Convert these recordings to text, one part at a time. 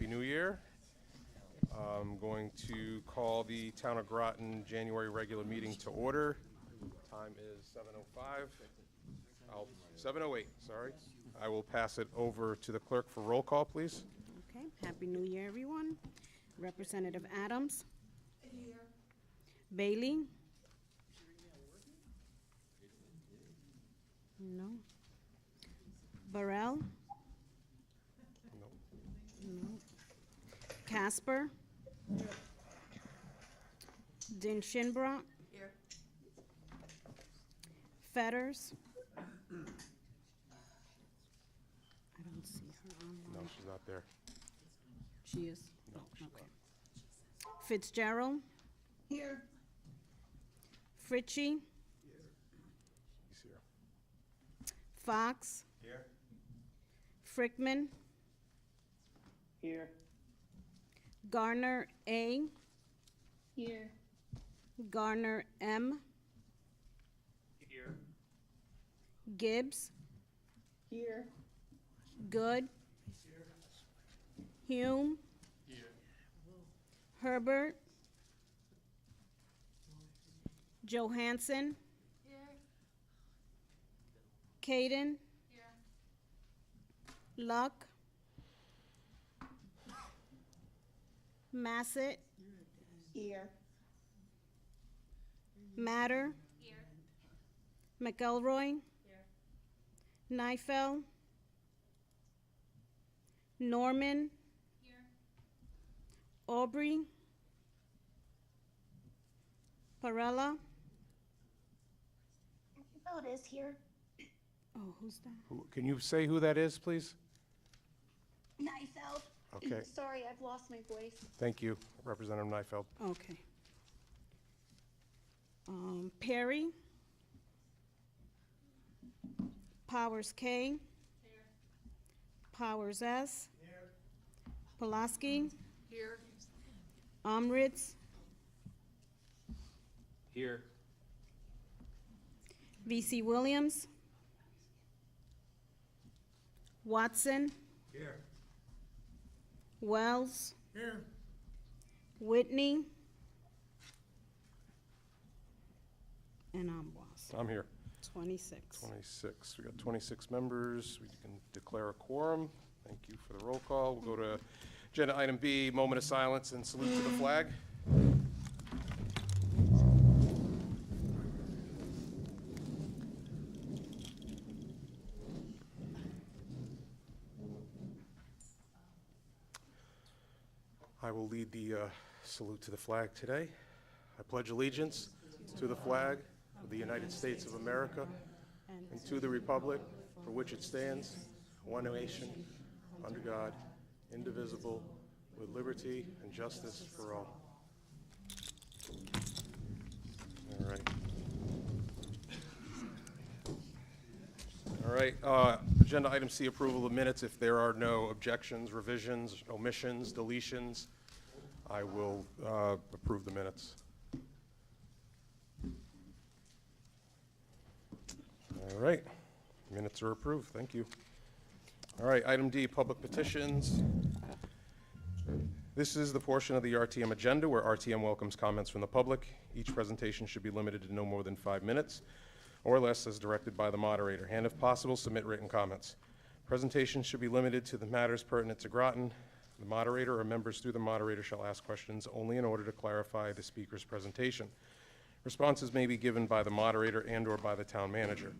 Happy New Year. I'm going to call the Town of Groton January regular meeting to order. Time is 7:05. 7:08, sorry. I will pass it over to the clerk for roll call, please. Okay, Happy New Year, everyone. Representative Adams. Here. Bailey. No. Burrell. No. Casper. Dinshinbrough. Here. Fetters. I don't see her online. No, she's not there. She is? No, she's Okay. Fitzgerald. Here. Fritchie. He's here. Fox. Here. Frickman. Here. Garner A. Here. Garner M. Here. Gibbs. Here. Good. Hume. Herbert. Johansson. Caden. Luck. Massett. Here. Matter. McElroy. Neifeld. Norman. Aubrey. Parella. Vote is here. Oh, who's that? Can you say who that is, please? Neifeld. Okay, Sorry, I've lost my voice. thank you, Representative Neifeld. Okay. Perry. Powers K. Powers S. Pulaski. Here. Umritz. Here. V.C. Williams. Watson. Here. Wells. Here. Whitney. And I'm Boss. I'm here. 26. 26. We got 26 members. We can declare a quorum. Thank you for the roll call. We'll go to agenda item B, moment of silence and salute to the flag. I will lead the salute to the flag today. I pledge allegiance to the flag of the United States of America and to the republic for which it stands, one nation, under God, indivisible, with liberty and justice for all. All right. All right, agenda item C, approval of minutes. If there are no objections, revisions, omissions, deletions, I will approve the minutes. All right, minutes are approved, thank you. All right, item D, public petitions. This is the portion of the RTM agenda where RTM welcomes comments from the public. Each presentation should be limited to no more than 5 minutes or less as directed by the moderator, and if possible, submit written comments. Presentations should be limited to the matters pertinent to Groton. The moderator or members through the moderator shall ask questions only in order to clarify the speaker's presentation. Responses may be given by the moderator and/or by the town manager.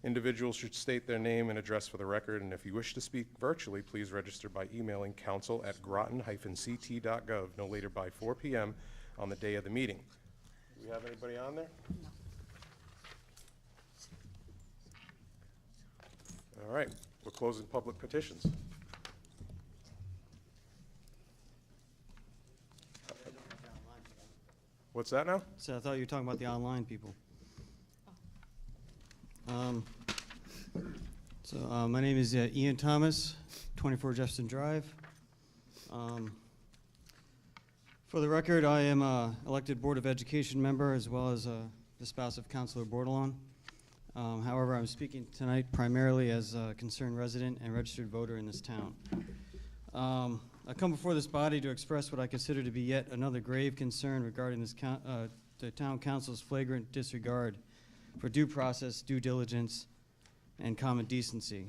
Individuals should state their name and address for the record, and if you wish to speak virtually, please register by emailing council@groton-ct.gov no later by 4 p.m. on the day of the meeting. Do we have anybody on there? No. All right, we're closing public petitions. What's that now? So I thought you were talking about the online people. My name is Ian Thomas, 24 Jefferson Drive. For the record, I am an elected Board of Education member as well as the spouse of Councilor Bordelon. However, I'm speaking tonight primarily as a concerned resident and registered voter in this town. I come before this body to express what I consider to be yet another grave concern regarding the town council's flagrant disregard for due process, due diligence, and common decency.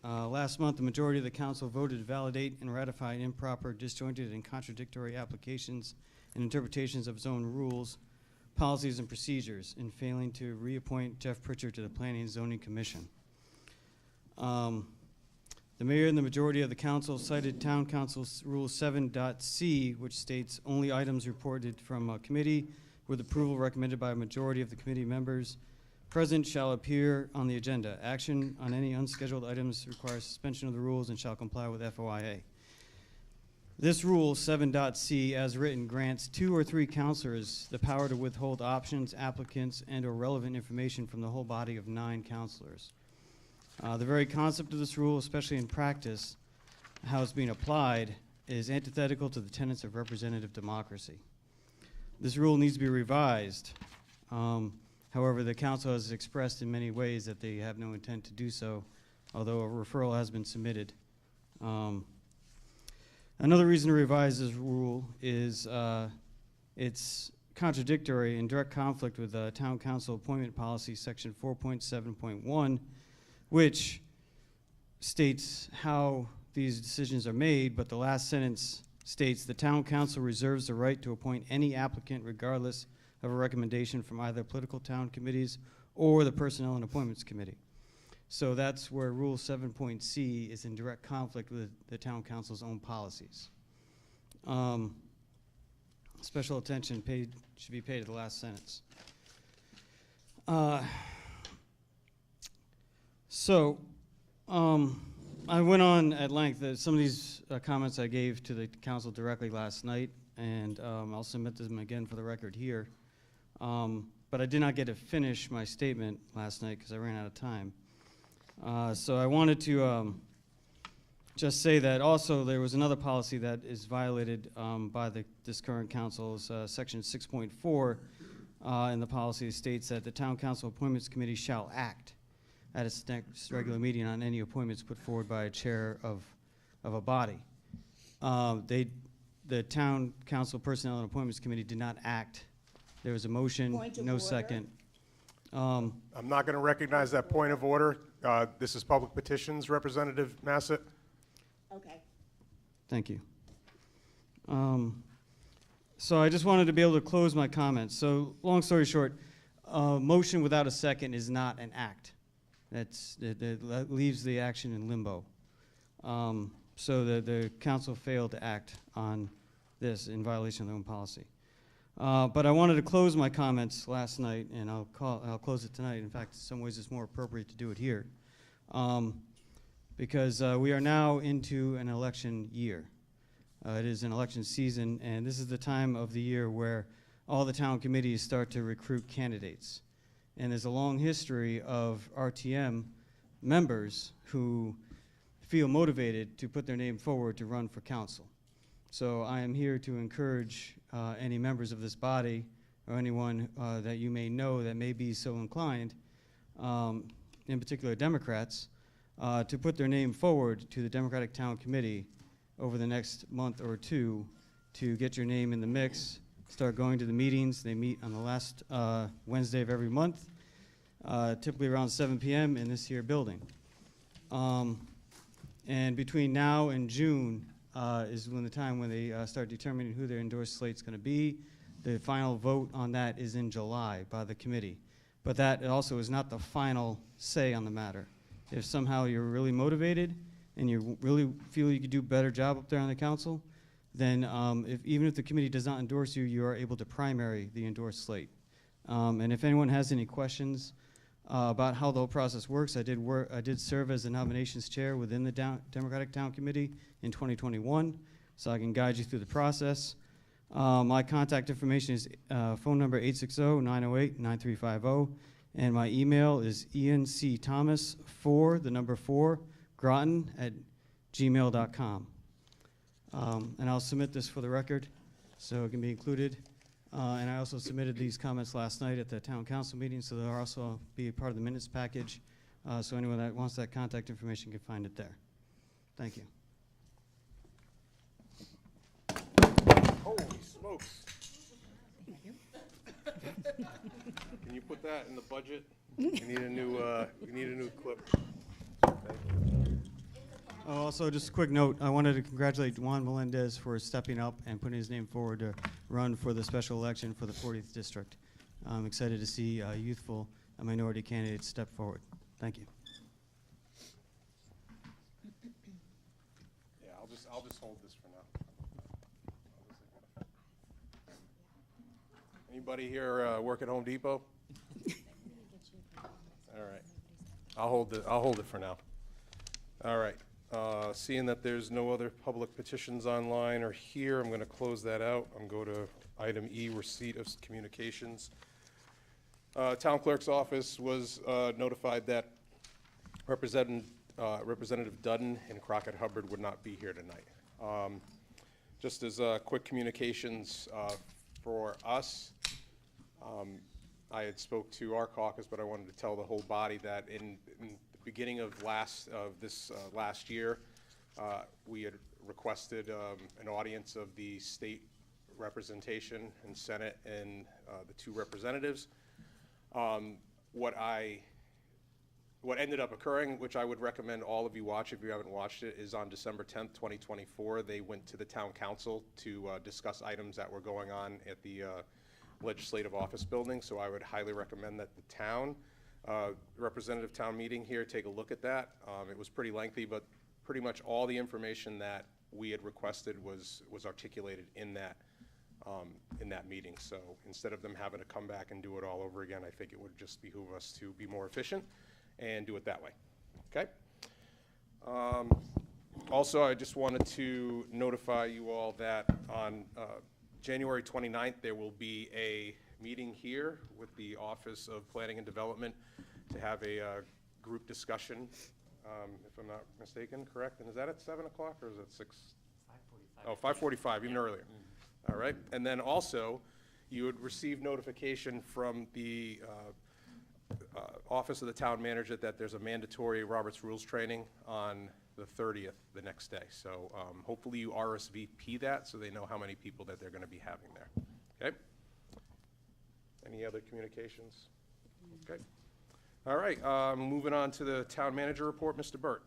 Last month, the majority of the council voted to validate and ratify improper, disjointed, and contradictory applications and interpretations of its own rules, policies, and procedures in failing to reappoint Jeff Pritchard to the Planning and Zoning Commission. The mayor and the majority of the council cited Town Council's Rule 7.c, which states only items reported from a committee with approval recommended by a majority of the committee members present shall appear on the agenda. Action on any unscheduled items requires suspension of the rules and shall comply with FOIA. This Rule 7.c, as written, grants 2 or 3 counselors the power to withhold options, applicants, and/or relevant information from the whole body of 9 counselors. The very concept of this rule, especially in practice, how it's being applied, is antithetical to the tenets of representative democracy. This rule needs to be revised. However, the council has expressed in many ways that they have no intent to do so, although a referral has been submitted. Another reason to revise this rule is it's contradictory and direct conflict with Town Council Appointment Policy, Section 4.7.1, which states how these decisions are made, but the last sentence states the Town Council reserves the right to appoint any applicant regardless of a recommendation from either political town committees or the Personnel and Appointments Committee. So that's where Rule 7.c is in direct conflict with the Town Council's own policies. Special attention should be paid to the last sentence. I went on at length. Some of these comments I gave to the council directly last night, and I'll submit them again for the record here. But I did not get to finish my statement last night because I ran out of time. So I wanted to just say that also there was another policy that is violated by this current council's Section 6.4 in the policy states that the Town Council Appointments Committee shall act at its next regular meeting on any appointments put forward by a chair of a body. The Town Council Personnel and Appointments Committee did not act. There was a motion, Point of no order. second. I'm not going to recognize that point of order. This is Public Petitions, Representative Massett. Okay. Thank you. So I just wanted to be able to close my comments. So long story short, motion without a second is not an act. That leaves the action in limbo. So the council failed to act on this in violation of their own policy. But I wanted to close my comments last night, and I'll close it tonight. In fact, in some ways it's more appropriate to do it here. Because we are now into an election year. It is an election season, and this is the time of the year where all the town committees start to recruit candidates. And there's a long history of RTM members who feel motivated to put their name forward to run for council. So I am here to encourage any members of this body or anyone that you may know that may be so inclined, in particular Democrats, to put their name forward to the Democratic Town Committee over the next month or two to get your name in the mix, start going to the meetings. They meet on the last Wednesday of every month, typically around 7 p.m. in this here building. And between now and June is when they start determining who their endorsed slate's going to be. The final vote on that is in July by the committee. But that also is not the final say on the matter. If somehow you're really motivated and you really feel you could do a better job up there on the council, then even if the committee does not endorse you, you are able to primary the endorsed slate. And if anyone has any questions about how the whole process works, I did serve as the nominations chair within the Democratic Town Committee in 2021, so I can guide you through the process. My contact information is phone number 860-908-9350, and my email is encthomas4, 4, Groton@gmail.com. And I'll submit this for the record so it can be included. And I also submitted these comments last night at the town council meeting, so they'll also be a part of the minutes package. So anyone that wants that contact information can find it there. Thank you. smokes. Can you put that in the budget? You need a new clip. Oh, also, just a quick note, I wanted to congratulate Juan Melendez for stepping up and putting his name forward to run for the special election for the 40th District. I'm excited to see youthful minority candidates step forward. Thank you. Yeah, I'll just hold this for now. Anybody here work at Home Depot? All right. I'll hold it for now. All right. Seeing that there's no other public petitions online or here, I'm going to close that out. I'm going to go to item E, receipt of communications. Town Clerk's office was notified that Representative Dudden and Crockett Hubbard would not be here tonight. Just as quick communications for us, I had spoke to our caucus, but I wanted to tell the whole body that in the beginning of this last year, we had requested an audience of the state representation and Senate and the two representatives. What ended up occurring, which I would recommend all of you watch if you haven't watched it, is on December 10th, 2024, they went to the town council to discuss items that were going on at the legislative office building. So I would highly recommend that the town, representative town meeting here, take a look at that. It was pretty lengthy, but pretty much all the information that we had requested was articulated in that meeting. So instead of them having to come back and do it all over again, I think it would just behoove us to be more efficient and do it that way. Okay? Also, I just wanted to notify you all that on January 29th, there will be a meeting here with the Office of Planning and Development to have a group discussion, if I'm not mistaken, correct? And is that at 7 o'clock or is it 6? 5:45. Oh, 5:45, even earlier. All right. And then also, you would receive notification from the Office of the Town Manager that there's a mandatory Robert's Rules training on the 30th, the next day. So hopefully you RSVP that so they know how many people that they're going to be having there. Okay? Any other communications? Okay. All right. Moving on to the Town Manager report, Mr. Burt.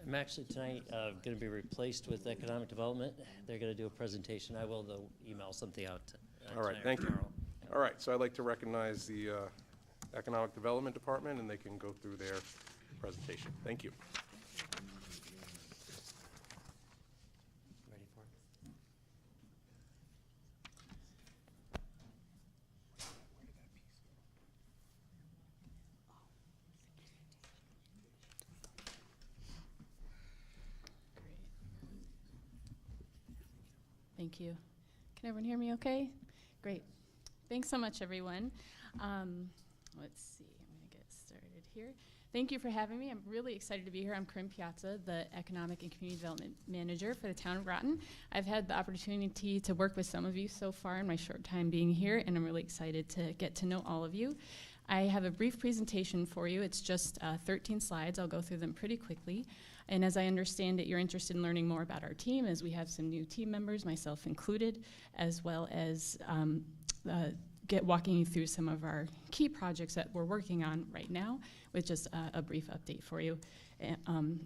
I'm actually tonight going to be replaced with Economic Development. They're going to do a presentation. I will, though, email something out All right, thank you. All right, so I'd like to recognize the Economic Development Department, and they can go through their presentation. Thank you. Ready for it? Thank you. Can everyone hear me okay? Great. Thanks so much, everyone. Let's see, I'm going to get started here. Thank you for having me. I'm really excited to be here. I'm Corinne Piazza, the Economic and Community Development Manager for the town of Groton. I've had the opportunity to work with some of you so far in my short time being here, and I'm really excited to get to know all of you. I have a brief presentation for you. It's just 13 slides. I'll go through them pretty quickly. And as I understand it, you're interested in learning more about our team, as we have some new team members, myself included, as well as walking you through some of our key projects that we're working on right now, with just a brief update for you and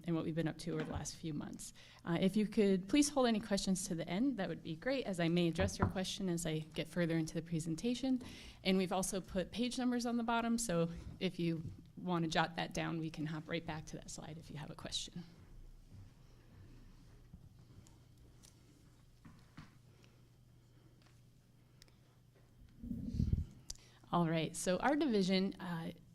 what we've been up to over the last few months. If you could please hold any questions to the end, that would be great, as I may address your question as I get further into the presentation. And we've also put page numbers on the bottom, so if you want to jot that down, we can hop right back to that slide if you have a question. All right, so our division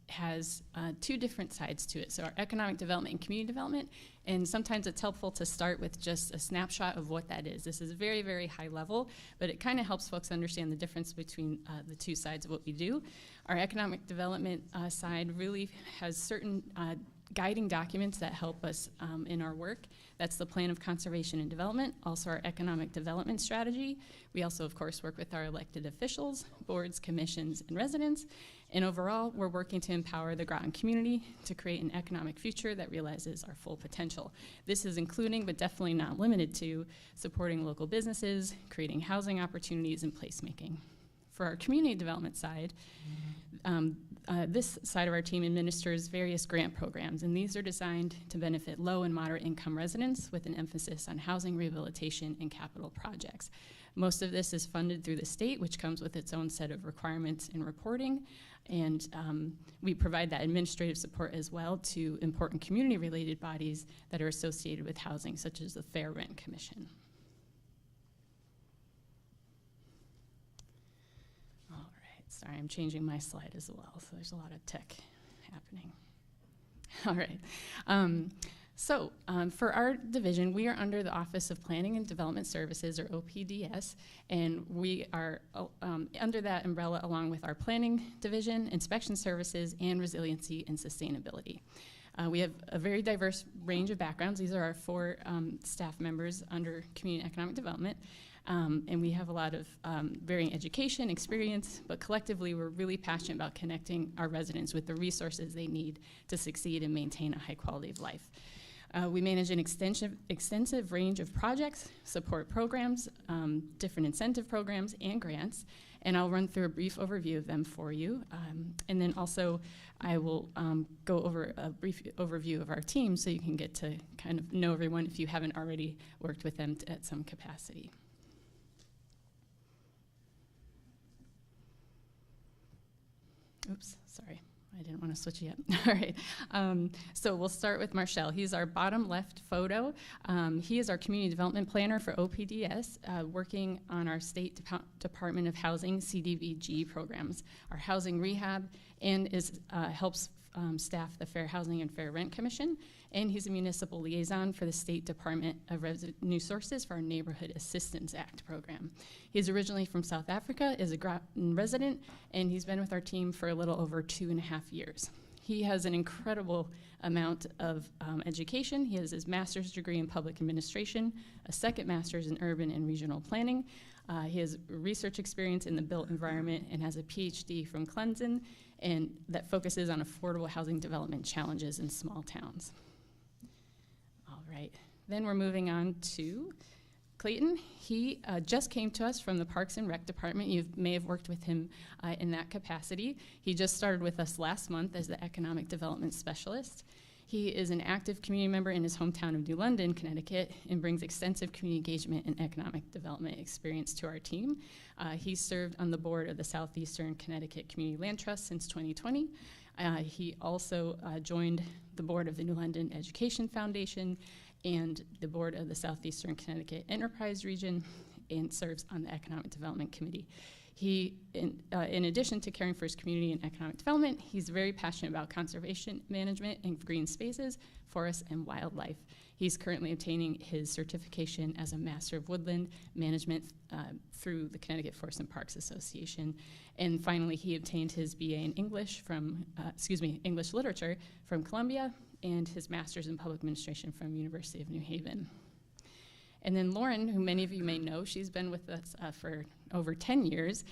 has two different sides to it. So our economic development and community development, and sometimes it's helpful to start with just a snapshot of what that is. This is very, very high level, but it kind of helps folks understand the difference between the two sides of what we do. Our economic development side really has certain guiding documents that help us in our work. That's the Plan of Conservation and Development, also our Economic Development Strategy. We also, of course, work with our elected officials, boards, commissions, and residents. And overall, we're working to empower the Groton community to create an economic future that realizes our full potential. This is including, but definitely not limited to, supporting local businesses, creating housing opportunities, and placemaking. For our community development side, this side of our team administers various grant programs, and these are designed to benefit low and moderate income residents with an emphasis on housing rehabilitation and capital projects. Most of this is funded through the state, which comes with its own set of requirements and reporting, and we provide that administrative support as well to important community-related bodies that are associated with housing, such as the Fair Rent Commission. Sorry, I'm changing my slide as well, so there's a lot of tech happening. All right. For our division, we are under the Office of Planning and Development Services, or OPDS, and we are under that umbrella along with our Planning Division, Inspection Services, and Resiliency and Sustainability. We have a very diverse range of backgrounds. These are our 4 staff members under Community Economic Development. And we have a lot of varying education, experience, but collectively we're really passionate about connecting our residents with the resources they need to succeed and maintain a high quality of life. We manage an extensive range of projects, support programs, different incentive programs, and grants, and I'll run through a brief overview of them for you. And then also I will go over a brief overview of our team so you can get to kind of know everyone if you haven't already worked with them at some capacity. Oops, sorry, I didn't want to switch yet. All right, so we'll start with Marshall. He's our bottom left photo. He is our community development planner for OPDS, working on our State Department of Housing CDBG programs, our housing rehab, and helps staff the Fair Housing and Fair Rent Commission, and he's a municipal liaison for the State Department of Revenue Sources for our Neighborhood Assistance Act program. He's originally from South Africa, is a Groton resident, and he's been with our team for a little over 2.5 years. He has an incredible amount of education. He has his master's degree in public administration, a second master's in urban and regional planning. He has research experience in the built environment and has a PhD from Clemson, and that focuses on affordable housing development challenges in small towns. All right, then we're moving on to Clayton. He just came to us from the Parks and Rec Department. You may have worked with him in that capacity. He just started with us last month as the Economic Development Specialist. He is an active community member in his hometown of New London, Connecticut, and brings extensive community engagement and economic development experience to our team. He served on the board of the Southeastern Connecticut Community Land Trust since 2020. He also joined the board of the New London Education Foundation and the board of the Southeastern Connecticut Enterprise Region, and serves on the Economic Development Committee. He, in addition to caring for his community and economic development, he's very passionate about conservation management and green spaces, forests, and wildlife. He's currently obtaining his certification as a Master of Woodland Management through the Connecticut Forests and Parks Association. And finally, he obtained his BA in English from, English Literature from Columbia, and his Master's in Public Administration from University of New Haven. And then Lauren, who many of you may know, she's been with us for over 10 years.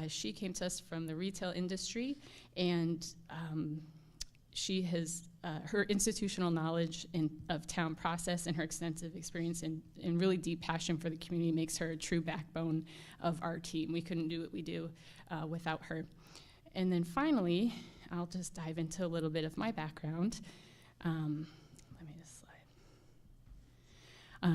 She came to us from the retail industry, and she has her institutional knowledge of town process and her extensive experience and really deep passion for the community makes her a true backbone of our team. We couldn't do what we do without her. And then finally, I'll just dive into a little bit of my background. Let me just slide.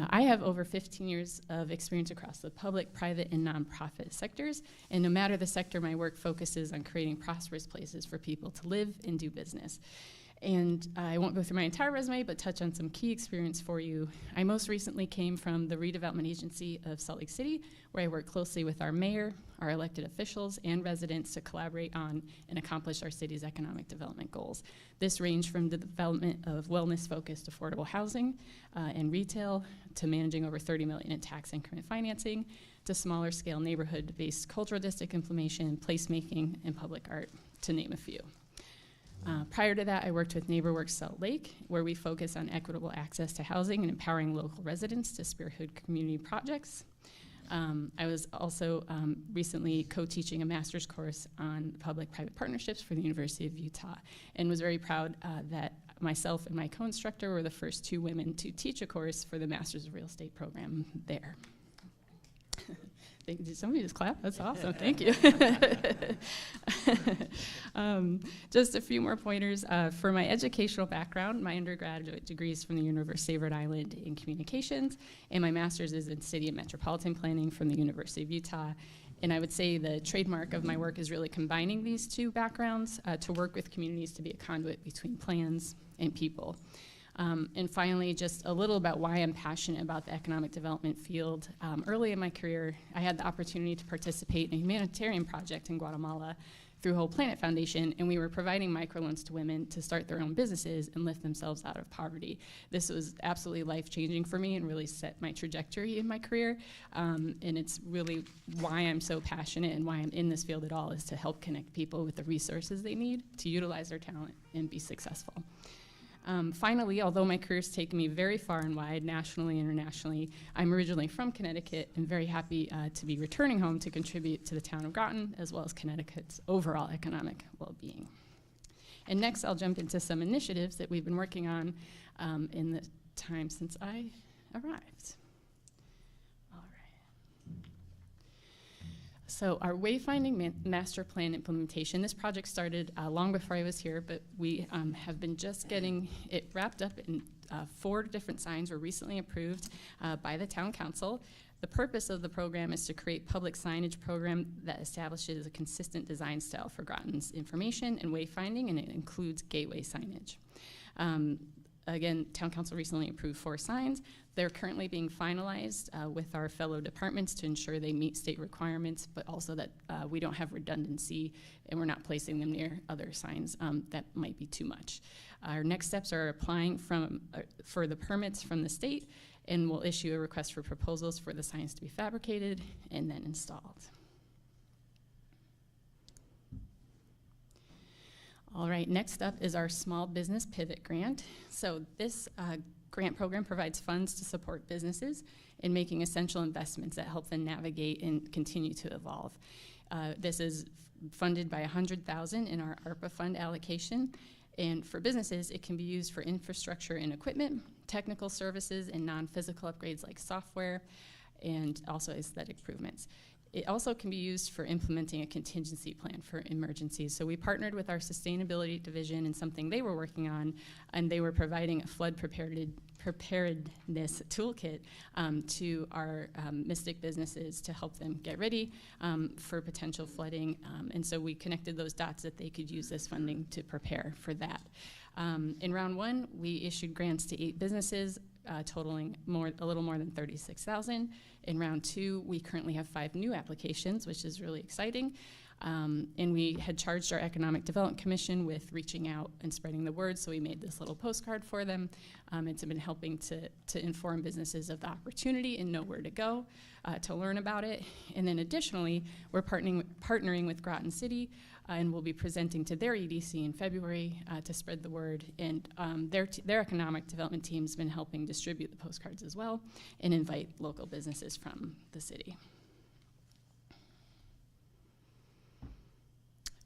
I have over 15 years of experience across the public, private, and nonprofit sectors, and no matter the sector, my work focuses on creating prosperous places for people to live and do business. And I won't go through my entire resume, but touch on some key experience for you. I most recently came from the Redevelopment Agency of Salt Lake City, where I work closely with our mayor, our elected officials, and residents to collaborate on and accomplish our city's economic development goals. This ranged from the development of wellness-focused affordable housing and retail, to managing over $30 million in tax increment financing, to smaller-scale neighborhood-based cultural district implementation, placemaking, and public art, to name a few. Prior to that, I worked with NeighborWorks Salt Lake, where we focus on equitable access to housing and empowering local residents to spearhead community projects. I was also recently co-teaching a master's course on public-private partnerships for the University of Utah, and was very proud that myself and my co-instructor were the first 2 women to teach a course for the Master's of Real Estate program there. Did somebody just clap? That's awesome. Thank you. Just a few more pointers. For my educational background, my undergraduate degree is from the University of Rhode Island in communications, and my master's is in city and metropolitan planning from the University of Utah. And I would say the trademark of my work is really combining these 2 backgrounds to work with communities to be a conduit between plans and people. And finally, just a little about why I'm passionate about the economic development field. Early in my career, I had the opportunity to participate in a humanitarian project in Guatemala through Whole Planet Foundation, and we were providing microloans to women to start their own businesses and lift themselves out of poverty. This was absolutely life-changing for me and really set my trajectory in my career, and it's really why I'm so passionate and why I'm in this field at all, is to help connect people with the resources they need to utilize their talent and be successful. Finally, although my career's taken me very far and wide, nationally and internationally, I'm originally from Connecticut and very happy to be returning home to contribute to the town of Groton, as well as Connecticut's overall economic well-being. And next, I'll jump into some initiatives that we've been working on in the time since I arrived. So our wayfinding master plan implementation, this project started long before I was here, but we have been just getting it wrapped up, and 4 different signs were recently approved by the town council. The purpose of the program is to create public signage program that establishes a consistent design style for Groton's information and wayfinding, and it includes gateway signage. Again, town council recently approved 4 signs. They're currently being finalized with our fellow departments to ensure they meet state requirements, but also that we don't have redundancy and we're not placing them near other signs that might be too much. Our next steps are applying for the permits from the state, and we'll issue a request for proposals for the signs to be fabricated and then installed. All right, next up is our Small Business Pivot Grant. So this grant program provides funds to support businesses in making essential investments that help them navigate and continue to evolve. This is funded by $100,000 in our ARPA fund allocation. And for businesses, it can be used for infrastructure and equipment, technical services, and non-physical upgrades like software, and also aesthetic improvements. It also can be used for implementing a contingency plan for emergencies. So we partnered with our sustainability division in something they were working on, and they were providing a flood preparedness toolkit to our Mystic businesses to help them get ready for potential flooding. And so we connected those dots that they could use this funding to prepare for that. In round 1, we issued grants to 8 businesses, totaling a little more than $36,000. In round 2, we currently have 5 new applications, which is really exciting. And we had charged our Economic Development Commission with reaching out and spreading the word, so we made this little postcard for them. It's been helping to inform businesses of the opportunity and know where to go to learn about it. And then additionally, we're partnering with Groton City, and we'll be presenting to their EDC in February to spread the word. And their economic development team's been helping distribute the postcards as well and invite local businesses from the city.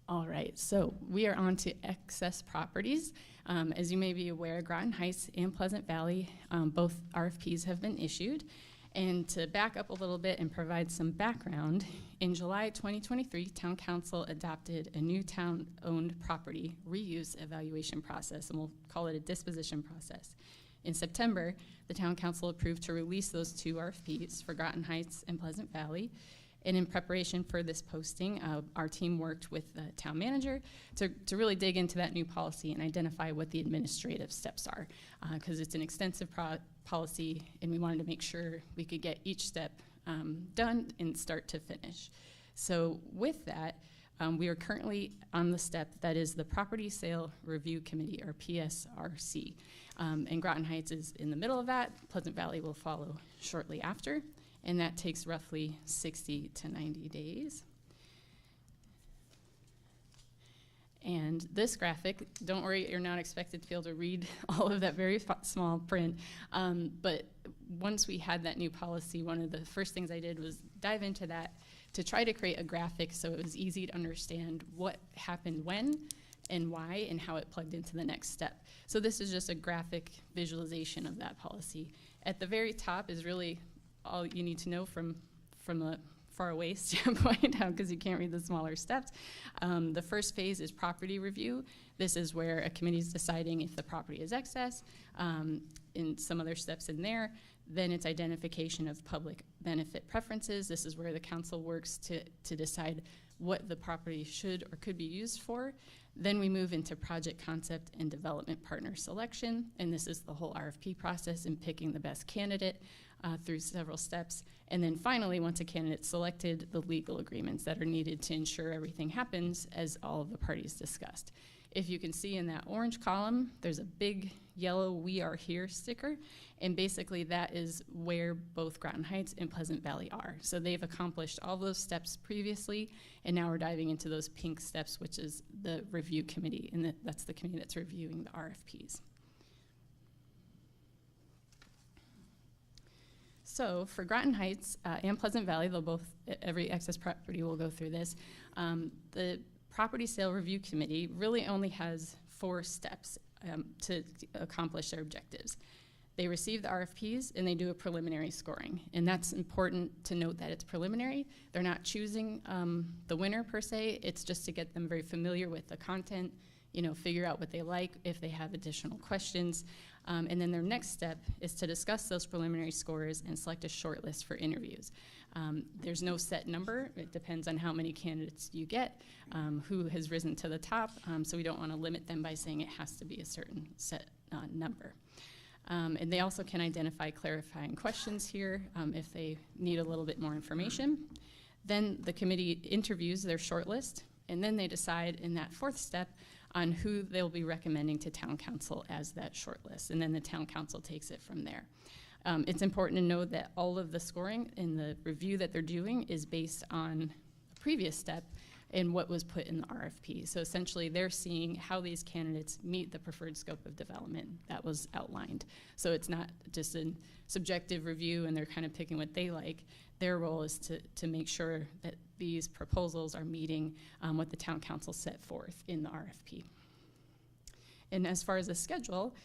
All right, so we are on to excess properties. As you may be aware, Groton Heights and Pleasant Valley, both RFPs have been issued. And to back up a little bit and provide some background, in July 2023, Town Council adopted a new town-owned property reuse evaluation process, and we'll call it a disposition process. In September, the Town Council approved to release those 2 RFPs for Groton Heights and Pleasant Valley. And in preparation for this posting, our team worked with the town manager to really dig into that new policy and identify what the administrative steps are, because it's an extensive policy, and we wanted to make sure we could get each step done in start to finish. So with that, we are currently on the step that is the Property Sale Review Committee, or PSRC. And Groton Heights is in the middle of that. Pleasant Valley will follow shortly after. And that takes roughly 60 to 90 days. And this graphic, don't worry, you're not expected to be able to read all of that very small print. But once we had that new policy, one of the first things I did was dive into that to try to create a graphic so it was easy to understand what happened when and why and how it plugged into the next step. So this is just a graphic visualization of that policy. At the very top is really all you need to know from a far away standpoint, because you can't read the smaller steps. The first phase is property review. This is where a committee is deciding if the property is excess, and some other steps in there. Then it's identification of public benefit preferences. This is where the council works to decide what the property should or could be used for. Then we move into project concept and development partner selection, and this is the whole RFP process in picking the best candidate through several steps. And then finally, once a candidate's selected, the legal agreements that are needed to ensure everything happens as all of the parties discussed. If you can see in that orange column, there's a big yellow "We Are Here" sticker, and basically that is where both Groton Heights and Pleasant Valley are. So they've accomplished all those steps previously, and now we're diving into those pink steps, which is the review committee, and that's the committee that's reviewing the RFPs. So for Groton Heights and Pleasant Valley, every excess property will go through this. The Property Sale Review Committee really only has 4 steps to accomplish their objectives. They receive the RFPs and they do a preliminary scoring. And that's important to note that it's preliminary. They're not choosing the winner per se. It's just to get them very familiar with the content, figure out what they like, if they have additional questions. And then their next step is to discuss those preliminary scores and select a short list for interviews. There's no set number. It depends on how many candidates you get, who has risen to the top. So we don't want to limit them by saying it has to be a certain set number. And they also can identify clarifying questions here if they need a little bit more information. Then the committee interviews their shortlist, and then they decide in that 4th step on who they'll be recommending to town council as that shortlist, and then the town council takes it from there. It's important to know that all of the scoring in the review that they're doing is based on a previous step and what was put in the RFP. So essentially they're seeing how these candidates meet the preferred scope of development that was outlined. So it's not just a subjective review and they're kind of picking what they like. Their role is to make sure that these proposals are meeting what the town council set forth in the RFP. And as far as the schedule,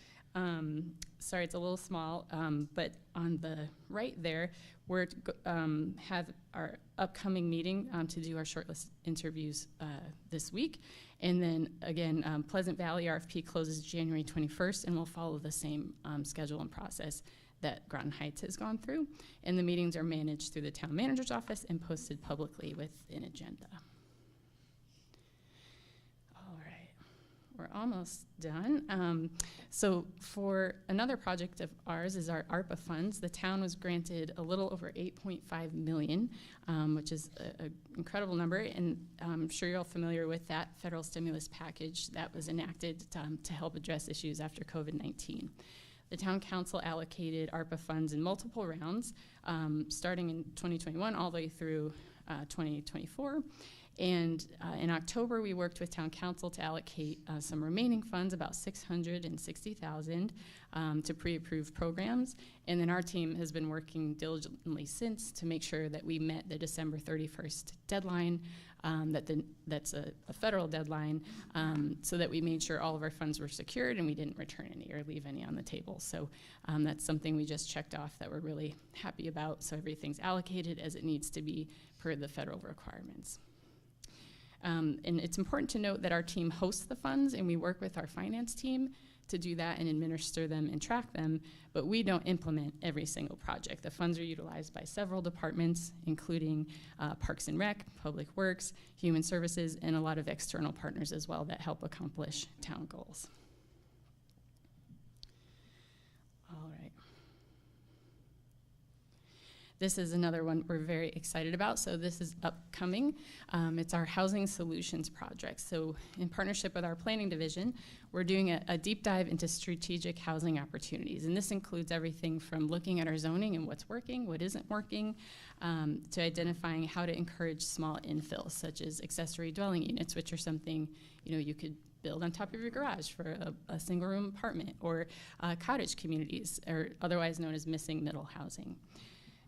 sorry, it's a little small, but on the right there, we're have our upcoming meeting to do our shortlist interviews this week. And then again, Pleasant Valley RFP closes January 21st, and we'll follow the same schedule and process that Groton Heights has gone through. And the meetings are managed through the town manager's office and posted publicly with an agenda. We're almost done. So for another project of ours is our ARPA funds. The town was granted a little over $8.5 million, which is an incredible number, and I'm sure you're all familiar with that federal stimulus package that was enacted to help address issues after COVID-19. The town council allocated ARPA funds in multiple rounds, starting in 2021 all the way through 2024. And in October, we worked with town council to allocate some remaining funds, about $660,000, to pre-approved programs. And then our team has been working diligently since to make sure that we met the December 31st deadline, that's a federal deadline, so that we made sure all of our funds were secured and we didn't return any or leave any on the table. So that's something we just checked off that we're really happy about. So everything's allocated as it needs to be per the federal requirements. And it's important to note that our team hosts the funds and we work with our finance team to do that and administer them and track them, but we don't implement every single project. The funds are utilized by several departments, including Parks and Rec, Public Works, Human Services, and a lot of external partners as well that help accomplish town goals. All right. This is another one we're very excited about. So this is upcoming. It's our Housing Solutions Project. So in partnership with our planning division, we're doing a deep dive into strategic housing opportunities. And this includes everything from looking at our zoning and what's working, what isn't working, to identifying how to encourage small infills, such as accessory dwelling units, which are something, you know, you could build on top of your garage for a single room apartment, or cottage communities, or otherwise known as missing middle housing.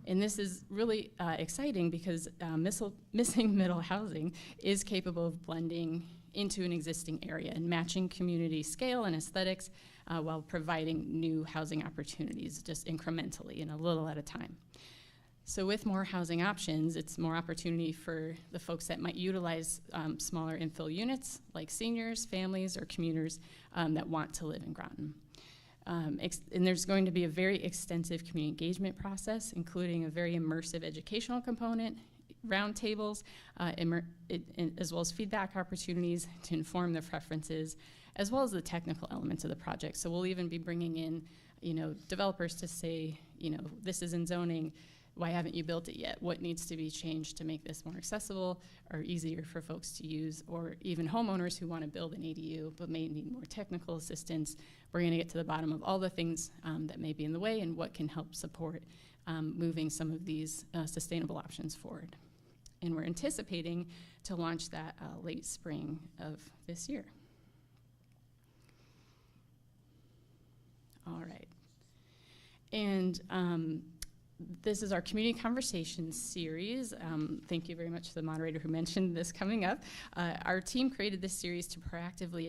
And this is really exciting because missing middle housing is capable of blending into an existing area and matching community scale and aesthetics while providing new housing opportunities just incrementally and a little at a time. So with more housing options, it's more opportunity for the folks that might utilize smaller infill units, like seniors, families, or commuters that want to live in Groton. And there's going to be a very extensive community engagement process, including a very immersive educational component, roundtables, as well as feedback opportunities to inform their preferences, as well as the technical elements of the project. So we'll even be bringing in, you know, developers to say, you know, this is in zoning, why haven't you built it yet? What needs to be changed to make this more accessible or easier for folks to use? Or even homeowners who want to build an ADU but may need more technical assistance. We're going to get to the bottom of all the things that may be in the way and what can help support moving some of these sustainable options forward. And we're anticipating to launch that late spring of this year. All right. And this is our community conversations series. Thank you very much to the moderator who mentioned this coming up. Our team created this series to proactively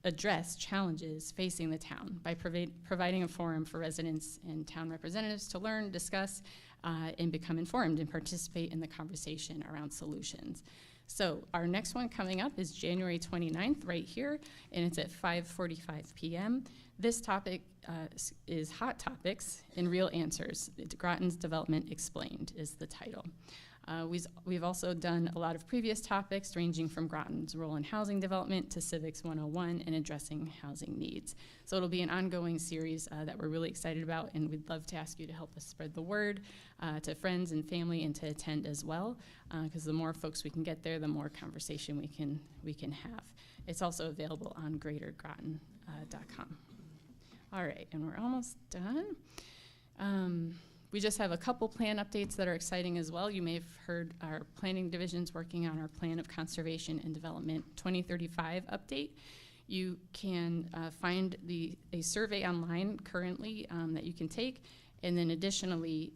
address challenges facing the town by providing a forum for residents and town representatives to learn, discuss, and become informed and participate in the conversation around solutions. So our next one coming up is January 29th right here, and it's at 5:45 p.m. This topic is Hot Topics and Real Answers. Groton's Development Explained is the title. We've also done a lot of previous topics ranging from Groton's role in housing development to Civics 101 and addressing housing needs. So it'll be an ongoing series that we're really excited about, and we'd love to ask you to help us spread the word to friends and family and to attend as well, because the more folks we can get there, the more conversation we can have. It's also available on greatergroton.com. All right, and we're almost done. We just have a couple plan updates that are exciting as well. You may have heard our planning division's working on our Plan of Conservation and Development 2035 update. You can find a survey online currently that you can take, and then additionally,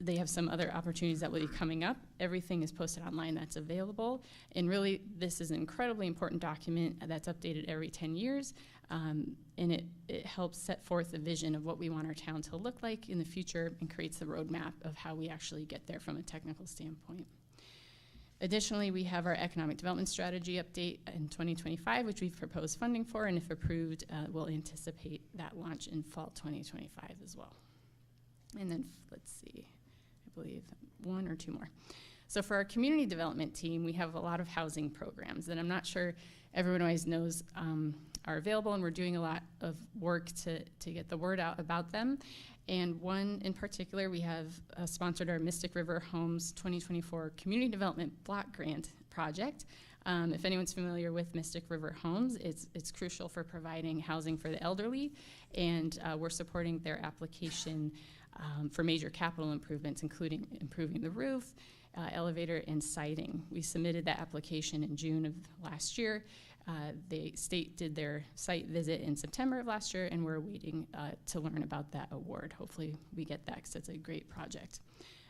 they have some other opportunities that will be coming up. Everything is posted online that's available, and really this is an incredibly important document that's updated every 10 years. And it helps set forth a vision of what we want our town to look like in the future and creates the roadmap of how we actually get there from a technical standpoint. Additionally, we have our economic development strategy update in 2025, which we've proposed funding for, and if approved, we'll anticipate that launch in fall 2025 as well. And then let's see, I believe one or two more. So for our community development team, we have a lot of housing programs that I'm not sure everyone always knows are available, and we're doing a lot of work to get the word out about them. And one in particular, we have sponsored our Mystic River Homes 2024 Community Development Block Grant Project. If anyone's familiar with Mystic River Homes, it's crucial for providing housing for the elderly, and we're supporting their application for major capital improvements, including improving the roof, elevator, and siding. We submitted that application in June of last year. The state did their site visit in September of last year, and we're waiting to learn about that award. Hopefully we get that, because it's a great project.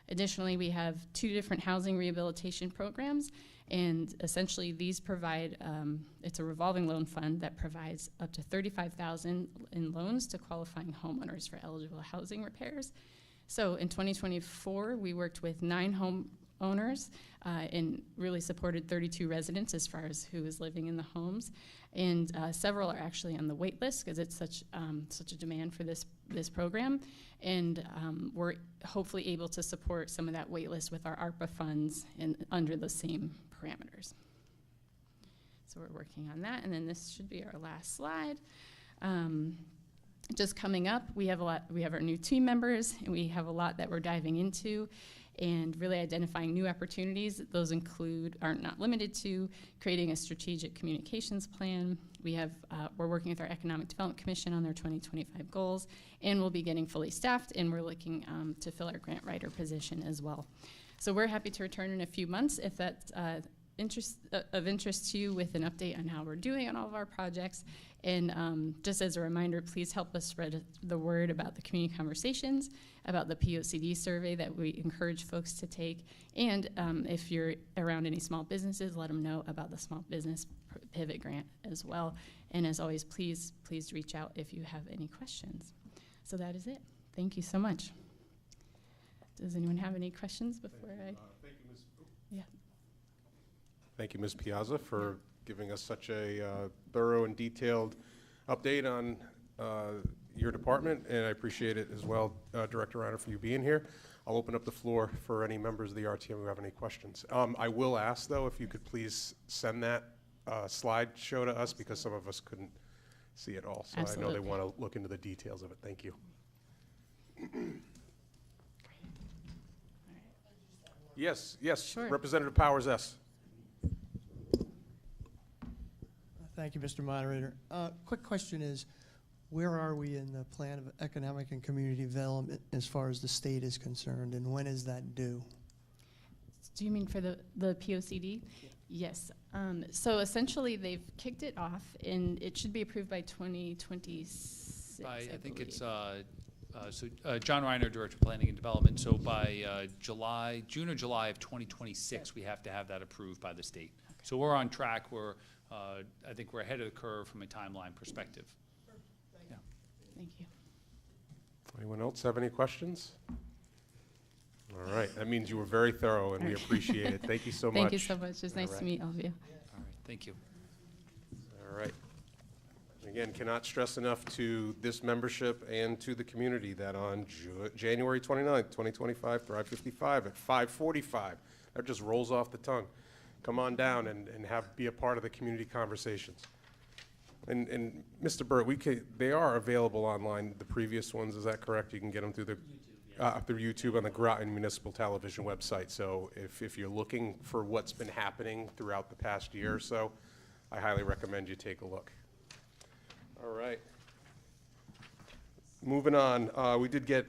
Additionally, we have 2 different housing rehabilitation programs, and essentially these provide, it's a revolving loan fund that provides up to $35,000 in loans to qualifying homeowners for eligible housing repairs. So in 2024, we worked with 9 homeowners and really supported 32 residents as far as who is living in the homes. And several are actually on the wait list because it's such a demand for this program. And we're hopefully able to support some of that wait list with our ARPA funds and under the same parameters. So we're working on that. And then this should be our last slide. just coming up, we have our new team members, and we have a lot that we're diving into and really identifying new opportunities. Those are not limited to creating a strategic communications plan. We're working with our Economic Development Commission on their 2025 goals, and we'll be getting fully staffed, and we're looking to fill our grant writer position as well. So we're happy to return in a few months if that's of interest to you, with an update on how we're doing on all of our projects. And just as a reminder, please help us spread the word about the community conversations, about the POCD survey that we encourage folks to take. And if you're around any small businesses, let them know about the Small Business Pivot Grant as well. And as always, please reach out if you have any questions. So that is it. Thank you so much. Does anyone have any questions before Thank you, Ms. Yeah. Thank you, Ms. Piazza, for giving us such a thorough and detailed update on your department, and I appreciate it as well, Director Reiner, for you being here. I'll open up the floor for any members of the RTM who have any questions. I will ask, though, if you could please send that slideshow to us, because some of us couldn't see it all. So Absolutely. I know they want to look into the details of it. Thank you. Yes, Sure. Representative Powers, S. Thank you, Mr. Moderator. Quick question is, where are we in the plan of economic and community development as far as the state is concerned, and when is that due? Do you mean for the POCD? Yes. So essentially, they've kicked it off, and it should be approved by 2026. I think it's John Reiner, Director of Planning and Development. So by June or July of 2026, we have to have that approved by the state. Okay. So we're on track. I think we're ahead of the curve from a timeline perspective. Yeah. Thank you. Anyone else have any questions? All right, that means you were very thorough, and we appreciate it. Thank you so much. Thank you so much. It's nice right. to meet all of you. All right. Thank you. All right. Again, cannot stress enough to this membership and to the community that on January 29th, 2025, Thrive 55 at 5:45, that just rolls off the tongue. Come on down and be a part of the community conversations. And Mr. Burt, they are available online, the previous ones, is that correct? You can get them through through YouTube on the Groton Municipal Television website. So if you're looking for what's been happening throughout the past year or so, I highly recommend you take a look. All right. Moving on, we did get,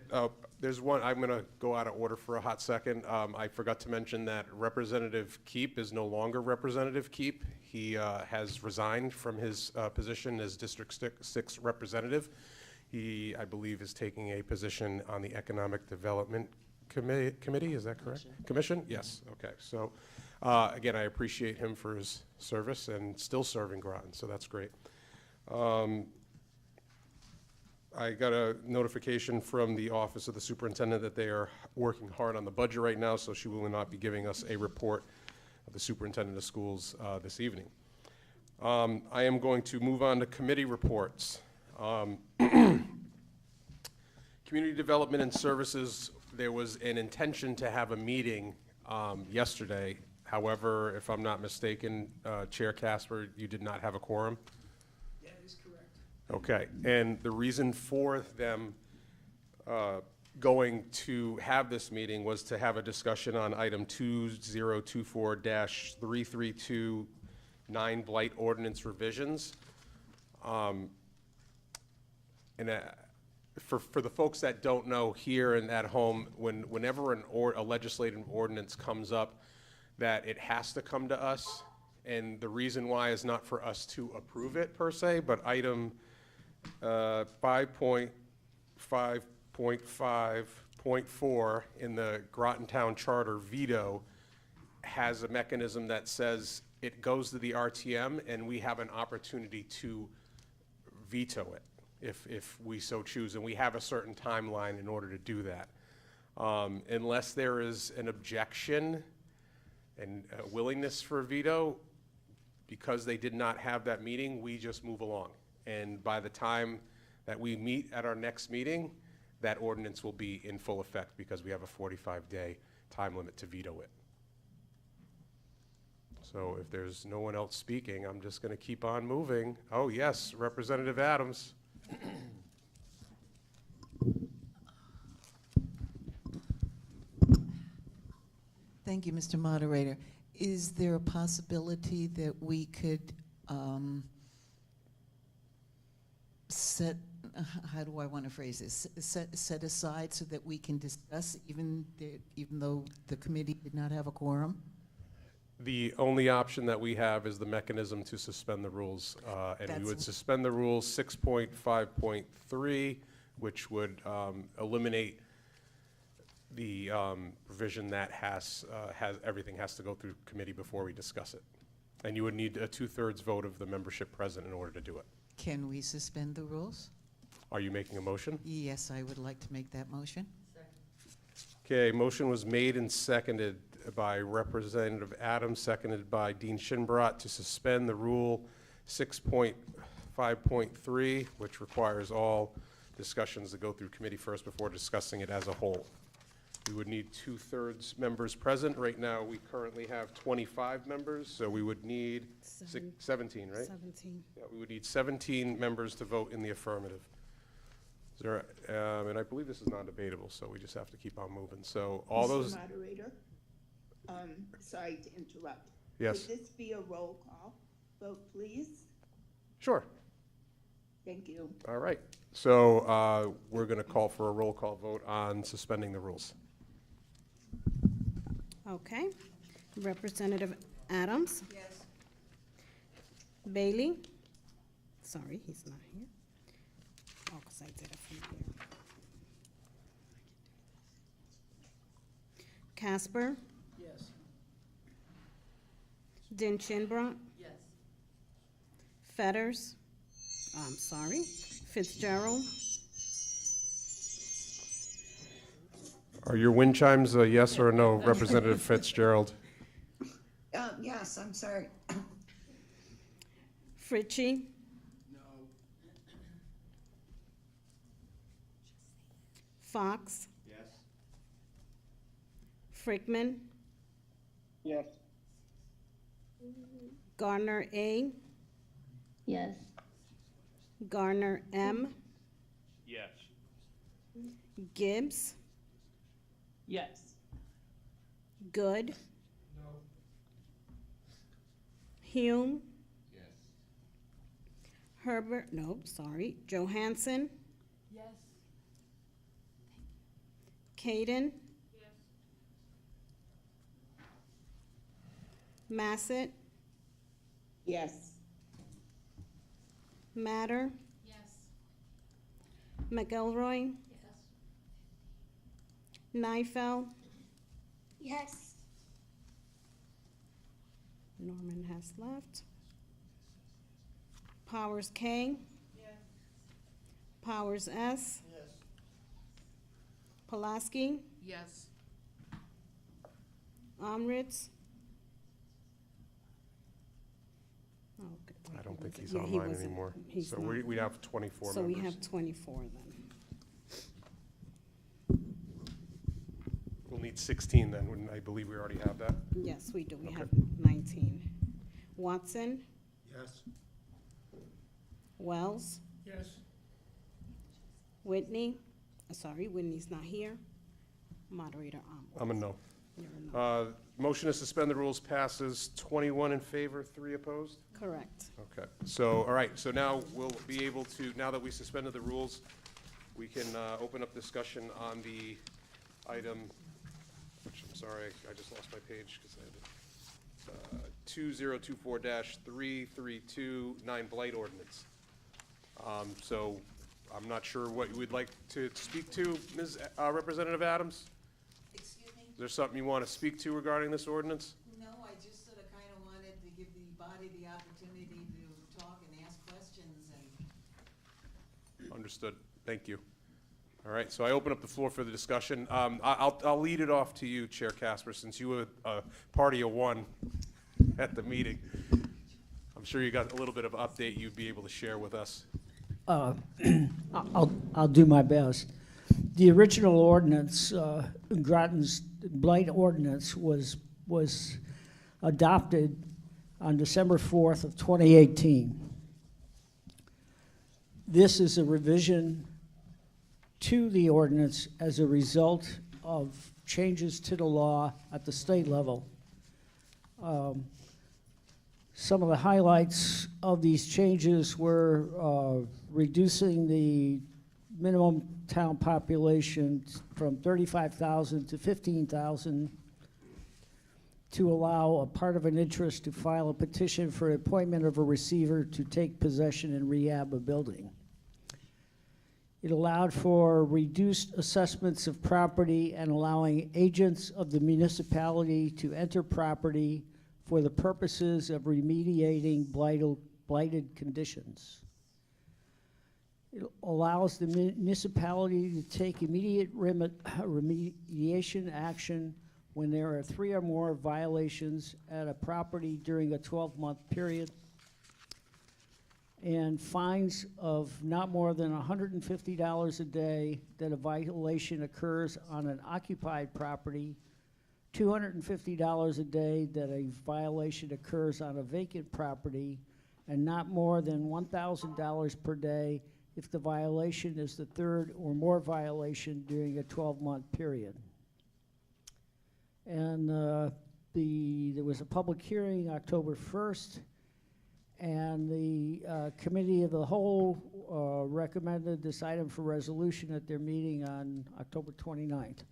there's one, I'm going to go out of order for a hot second. I forgot to mention that Representative Keep is no longer Representative Keep. He has resigned from his position as District 6 representative. He, I believe, is taking a position on the Economic Development Committee, is that correct? Commission? Yes, okay. So, again, I appreciate him for his service and still serving Groton, so that's great. I got a notification from the Office of the Superintendent that they are working hard on the budget right now, so she will not be giving us a report of the Superintendent of Schools this evening. I am going to move on to committee reports. Community Development and Services, there was an intention to have a meeting yesterday. However, if I'm not mistaken, Chair Casper, you did not have a quorum? Okay, and the reason for them going to have this meeting was to have a discussion on item 2024-3329 blight ordinance revisions. And for the folks that don't know here and at home, whenever a legislative ordinance comes up, that it has to come to us, and the reason why is not for us to approve it per se, but item 5.5.5.4 in the Groton Town Charter veto has a mechanism that says it goes to the RTM and we have an opportunity to veto it if we so choose, and we have a certain timeline in order to do that. Unless there is an objection and a willingness for a veto, because they did not have that meeting, we just move along. And by the time that we meet at our next meeting, that ordinance will be in full effect because we have a 45-day time limit to veto it. So if there's no one else speaking, I'm just going to keep on moving. Oh, yes, Representative Adams. Thank you, Mr. Moderator. Is there a possibility that we could set, how do I want to phrase this, set aside so that we can discuss even though the committee did not have a quorum? The only option that we have is the mechanism to suspend the rules. And we would suspend the rules 6.5.3, which would eliminate the provision that everything has to go through committee before we discuss it. And you would need a 2/3 vote of the membership present in order to do it. Can we suspend the rules? Are you making a motion? Yes, I would like to make that motion. Okay, motion was made and seconded by Representative Adams, seconded by Dean Shinbrat to suspend the rule 6.5.3, which requires all discussions to go through committee first before discussing it as a whole. We would need 2/3 members present. Right now, we currently have 25 members, so we would need 17, right? 17. Yeah, we would need 17 members to vote in the affirmative. Is there, and I believe this is non-debatable, so we just have to keep on moving. So all those, Mr. Moderator, sorry to interrupt. yes, Could this be a roll call vote, please? sure. Thank you. All right. So we're going to call for a roll call vote on suspending the rules. Okay. Representative Adams? Yes. Bailey? Sorry, he's not here. Oh, 'cause I did it from here. Casper? Yes. Din Shinbrat? Yes. Fetters? I'm sorry. Fitzgerald? Are your wind chimes a yes or a no, Representative Fitzgerald? Yes, I'm sorry. Fritchie? No. Fox? Yes. Frickman? Yes. Garner A? Yes. Garner M? Yes. Gibbs? Yes. Good? No. Hume? Yes. Herbert, nope, sorry. Johansson? Yes. Kaden? Massett? Yes. Matter? Yes. McElroy? Yes. Nifel? Yes. Norman has left. Powers K? Powers S? Yes. Pulaski? Yes. Omritz? Oh, good. I don't think he's Yeah, he online wasn't. anymore. He's So not. we have 24 So we members. have 24 then. We'll need 16 then, wouldn't I believe we already have that? Yes, we do. We Okay. have 19. Watson? Yes. Wells? Yes. Whitney? Sorry, Whitney's not here. Moderator Omblin. I'm a no. You're a no. Motion to suspend the rules passes 21 in favor, 3 opposed? Correct. Okay, so, all right, so now we'll be able to, now that we suspended the rules, we can open up discussion on the item, which, I'm sorry, I just lost my page because I had it. 2024-3329 blight ordinance. So I'm not sure what you would like to speak to, Ms. Representative Adams? Excuse me? Is there something you want to speak to regarding this ordinance? No, I just sort of kind of wanted to give the body the opportunity to talk and ask questions and. Understood. Thank you. All right, so I open up the floor for the discussion. I'll lead it off to you, Chair Casper, since you were a party of one at the meeting. I'm sure you got a little bit of update you'd be able to share with us. I'll do my best. The original ordinance, Groton's blight ordinance, was adopted on December 4th of 2018. This is a revision to the ordinance as a result of changes to the law at the state level. Some of the highlights of these changes were reducing the minimum town population from 35,000 to 15,000, to allow a part of an interest to file a petition for appointment of a receiver to take possession and rehab a building. It allowed for reduced assessments of property and allowing agents of the municipality to enter property for the purposes of remediating blighted conditions. It allows the municipality to take immediate remediation action when there are 3 or more violations at a property during a 12-month period, and fines of not more than $150 a day that a violation occurs on an occupied property, $250 a day that a violation occurs on a vacant property, and not more than $1,000 per day if the violation is the 3rd or more violation during a 12-month period. And there was a public hearing October 1st, and the Committee of the Whole recommended this item for resolution at their meeting on October 29th.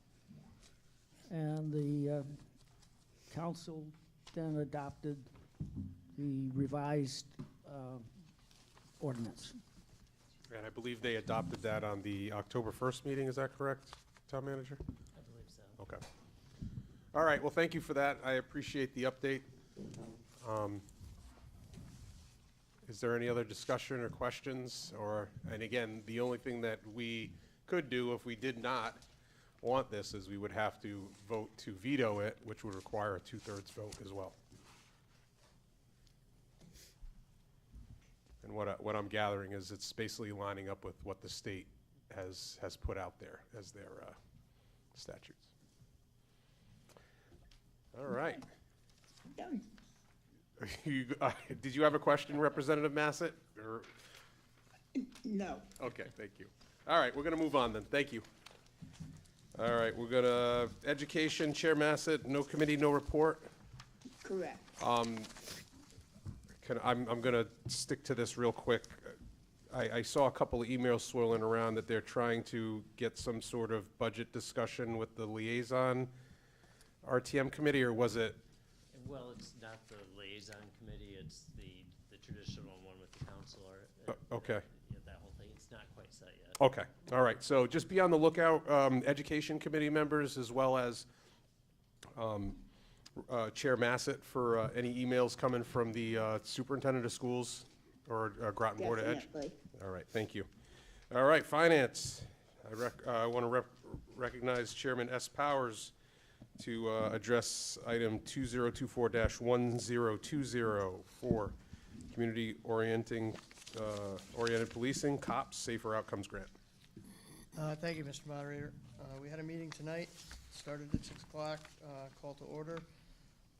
And the council then adopted the revised ordinance. And I believe they adopted that on the October 1st meeting, is that correct, Town Manager? I believe so. Okay. All right, well, thank you for that. I appreciate the update. Is there any other discussion or questions? And again, the only thing that we could do if we did not want this is we would have to vote to veto it, which would require a 2/3 vote as well. And what I'm gathering is it's basically lining up with what the state has put out there as their statutes. All right. Done. Did you have a question, Representative Massett? Or? No. Okay, thank you. All right, we're going to move on then. Thank you. All right, we're going to Education, Chair Massett, no committee, no report. Correct. I'm going to stick to this real quick. I saw a couple of emails swirling around that they're trying to get some sort of budget discussion with the liaison RTM committee, or was it? Well, it's not the liaison committee, it's the traditional one with the council, Okay. Yeah, that whole thing, it's not quite set yet. Okay, all right, so just be on the lookout, Education Committee members, as well as Chair Massett, for any emails coming from the Superintendent of Schools or Groton Board of Ed. Definitely. All right, thank you. All right, Finance. I want to recognize Chairman S. Powers to address item 2024-1020 for community-oriented policing, COPS, Safer Outcomes Grant. Thank you, Mr. Moderator. We had a meeting tonight, started at 6 o'clock, call to order.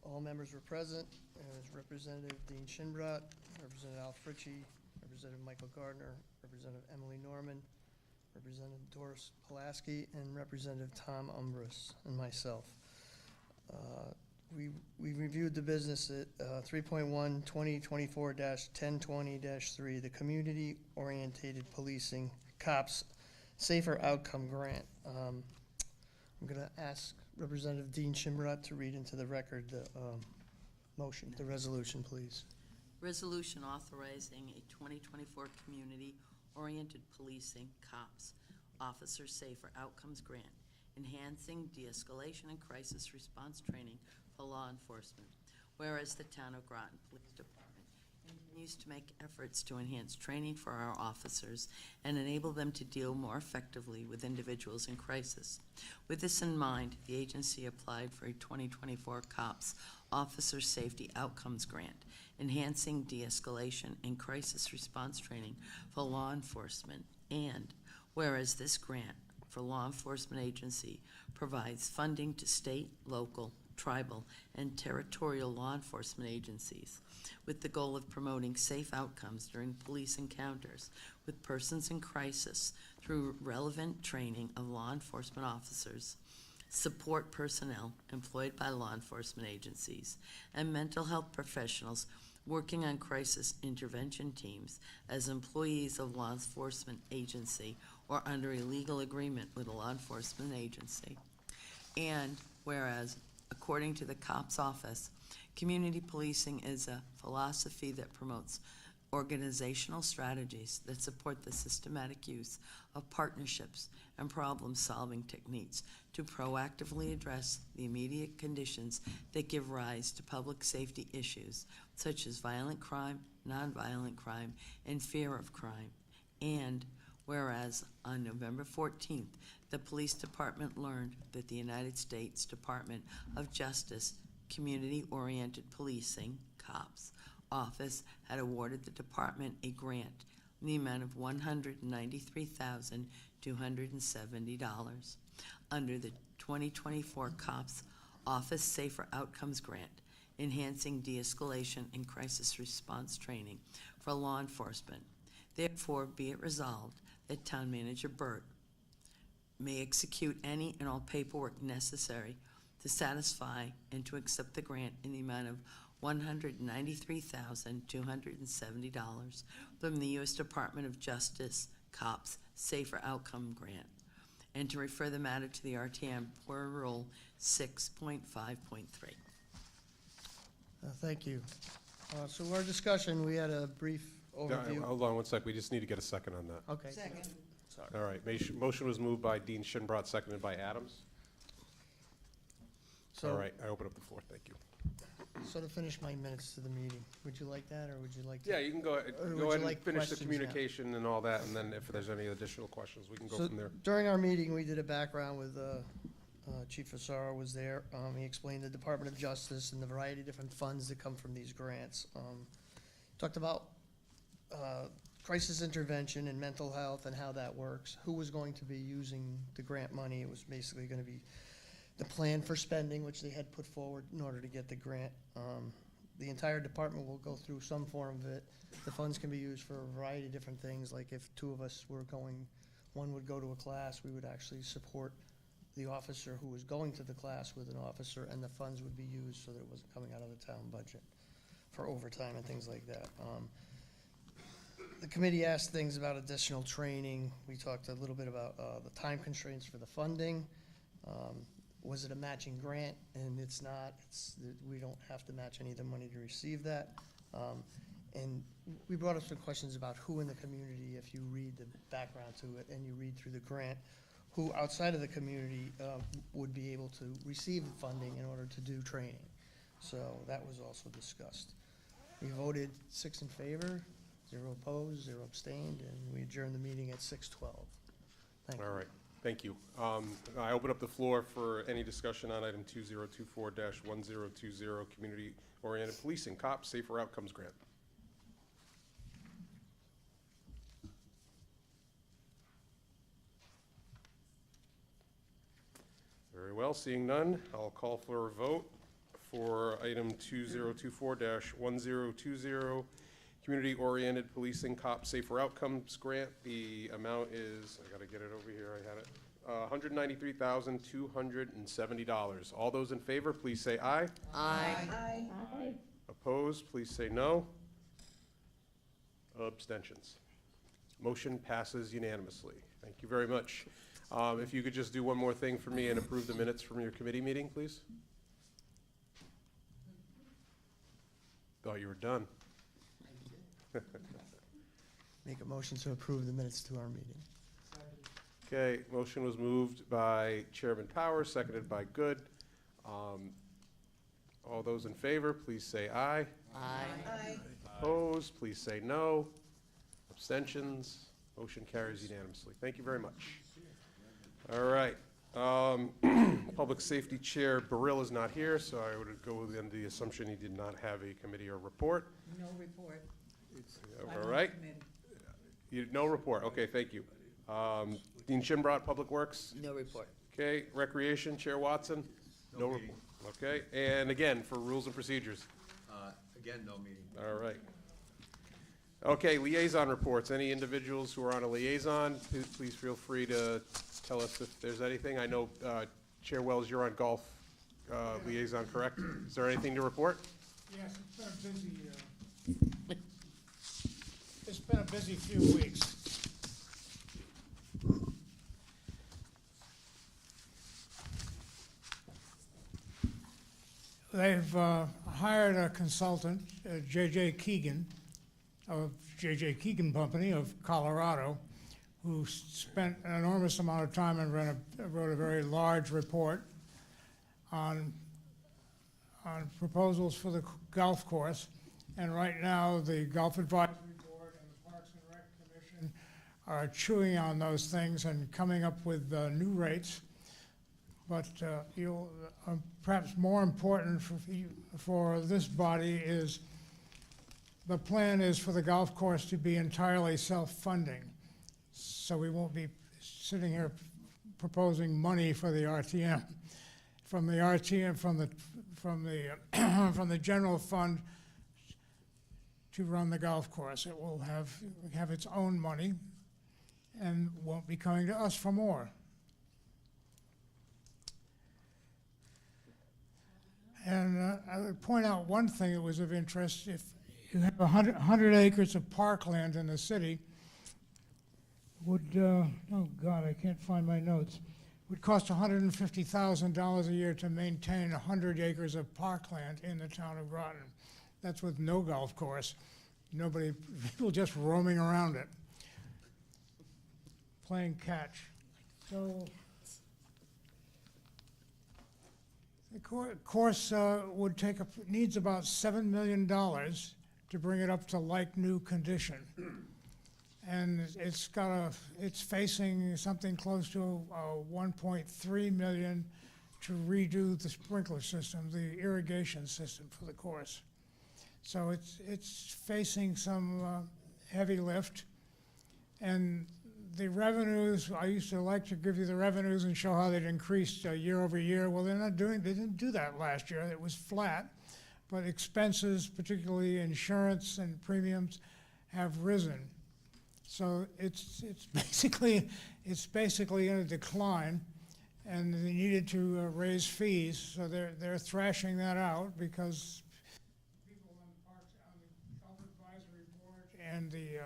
All members were present. It was Representative Dean Shinbrat, Representative Al Fritchie, Representative Michael Gardner, Representative Emily Norman, Representative Doris Pulaski, and Representative Tom Umbris, and myself. We reviewed the business at 3.1 2024-1020-3, the Community Orientated Policing COPS Safer Outcome Grant. I'm going to ask Representative Dean Shinbrat to read into the record the motion, the resolution, please. Resolution authorizing a 2024 Community-Oriented Policing COPS Officer Safer Outcomes Grant, enhancing de-escalation and crisis response training for law enforcement. Whereas the Town of Groton Police Department continues to make efforts to enhance training for our officers and enable them to deal more effectively with individuals in crisis. With this in mind, the agency applied for a 2024 COPS Officer Safety Outcomes Grant, enhancing de-escalation and crisis response training for law enforcement. And whereas this grant for law enforcement agency provides funding to state, local, tribal, and territorial law enforcement agencies with the goal of promoting safe outcomes during police encounters with persons in crisis through relevant training of law enforcement officers, support personnel employed by law enforcement agencies, and mental health professionals working on crisis intervention teams as employees of law enforcement agency or under a legal agreement with a law enforcement agency. And whereas, according to the COPS office, community policing is a philosophy that promotes organizational strategies that support the systematic use of partnerships and problem-solving techniques to proactively address the immediate conditions that give rise to public safety issues such as violent crime, nonviolent crime, and fear of crime. And whereas on November 14th, the police department learned that the United States Department of Justice Community-Oriented Policing, COPS, office had awarded the department a grant in the amount of $193,270 under the 2024 COPS Office Safer Outcomes Grant, enhancing de-escalation and crisis response training for law enforcement. Therefore, be it resolved that Town Manager Burt may execute any and all paperwork necessary to satisfy and to accept the grant in the amount of $193,270 from the U.S. Department of Justice COPS Safer Outcome Grant, and to refer the matter to the RTM per Rule 6.5.3. Thank you. So our discussion, we had a brief overview. Hold on one sec, we just need to get a second on that. Okay. Second. Sorry. All right, motion was moved by Dean Shinbrot, seconded by Adams. So, All right, I open up the floor, thank you. So to finish my minutes to the meeting, would you like that, or would you like to? Yeah, you can go ahead Or would you and like finish the questions now? communication and all that, and then if there's any additional questions, we can go So from there. during our meeting, we did a background with, Chief Fasaro was there. He explained the Department of Justice and the variety of different funds that come from these grants. Talked about, crisis intervention and mental health and how that works, who was going to be using the grant money. It was basically gonna be the plan for spending, which they had put forward in order to get the grant. The entire department will go through some form of it. The funds can be used for a variety of different things, like if two of us were going, one would go to a class, we would actually support the officer who was going to the class with an officer, and the funds would be used so that it wasn't coming out of the town budget for overtime and things like that. The committee asked things about additional training. We talked a little bit about the time constraints for the funding. Was it a matching grant? And it's not. We don't have to match any of the money to receive that. And we brought up some questions about who in the community, if you read the background to it and you read through the grant, who outside of the community would be able to receive funding in order to do training. So that was also discussed. We voted 6 in favor, 0 opposed, 0 abstained, and we adjourned the meeting at 6:12. Thank you. All right, thank you. I open up the floor for any discussion on item 2024-1020, Community-Oriented Policing, COPS Safer Outcomes Grant. Very well, seeing none, I'll call for a vote for item 2024-1020, Community-Oriented Policing COPS Safer Outcomes Grant. The amount is, I gotta get it over here, I had it, $193,270. All those in favor, please say aye. Aye. Opposed, please say no. Abstentions. Motion passes unanimously. Thank you very much. If you could just do one more thing for me and approve the minutes from your committee meeting, please. Thought you were done. Make a motion to approve the minutes to our meeting. Okay, motion was moved by Chairman Powers, seconded by Good. All those in favor, please say aye. Aye. Opposed, please say no. Abstentions, motion carries unanimously. Thank you very much. All right, Public Safety Chair Burrill is not here, so I would go with the assumption he did not have a committee or report. No report. All right. No report, okay, thank you. Dean Shinbrot, Public Works. No report. Okay, Recreation, Chair Watson? No report. Okay, and again, for rules and procedures. Again, no meeting. All right. Okay, liaison reports. Any individuals who are on a liaison, please feel free to tell us if there's anything. I know Chair Wells, you're on golf liaison, correct? Is there anything to report? Yes, it's been a busy few weeks. They've hired a consultant, J.J. Keegan, of J.J. Keegan Company of Colorado, who spent an enormous amount of time and wrote a very large report on proposals for the golf course. And right now, the Golf Advisory Board and the Parks and Rec Commission are chewing on those things and coming up with new rates. But perhaps more important for this body is the plan is for the golf course to be entirely self-funding. So we won't be sitting here proposing money for the RTM. From the RTM, from the general fund to run the golf course. It will have its own money and won't be coming to us for more. And I would point out one thing that was of interest. If you have 100 acres of parkland in the city, would, oh God, I can't find my notes, would cost $150,000 a year to maintain 100 acres of parkland in the town of Groton. That's with no golf course. People just roaming around it, playing catch. So the course needs about $7 million to bring it up to like-new condition. And it's facing something close to $1.3 million to redo the sprinkler system, the irrigation system for the course. So it's facing some heavy lift. And the revenues, I used to like to give you the revenues and show how they'd increased year over year. Well, they didn't do that last year. It was flat. But expenses, particularly insurance and premiums, have risen. So it's basically in a decline, and they needed to raise fees. So they're thrashing that out because people on the Golf Advisory Board and the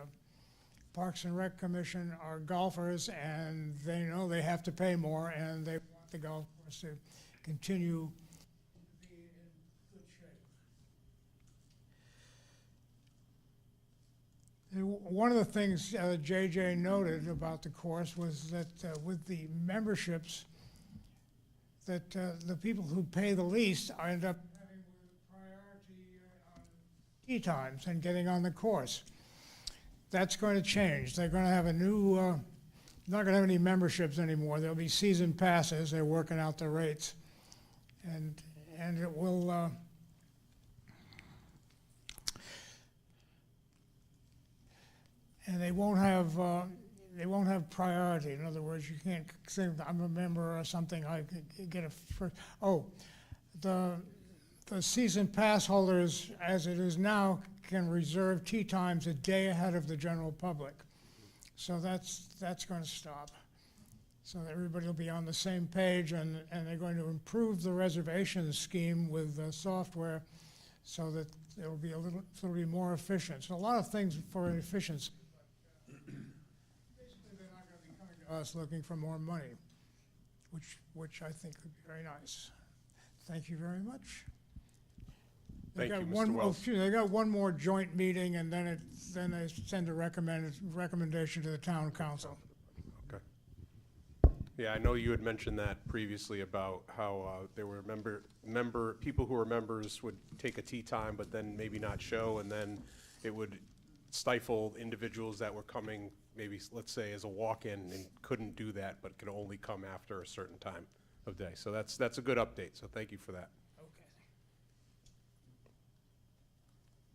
Parks and Rec Commission are golfers, and they know they have to pay more, and they want the golf course to continue to be in good shape. One of the things JJ noted about the course was that with the memberships, that the people who pay the least end up having priority on tee times and getting on the course. That's going to change. They're going to have a new, not going to have any memberships anymore. There'll be season passes. They're working out the rates. And it will, and they won't have priority. In other words, you can't say I'm a member or something. I could get a first. Oh, the season pass holders, as it is now, can reserve tee times a day ahead of the general public. So that's going to stop. So everybody will be on the same page, and they're going to improve the reservation scheme with software, so that it'll be more efficient. So a lot of things for efficiency. Basically, they're not going to be coming to us looking for more money, which I think would be very nice. Thank you very much. Thank you, Mr. Wells. They got one more joint meeting, and then they send a recommendation to the town council. Okay. Yeah, I know you had mentioned that previously about how there were people who were members would take a tee time, but then maybe not show, and then it would stifle individuals that were coming, maybe, let's say, as a walk-in and couldn't do that, but could only come after a certain time of day. So that's a good update, so thank you for that.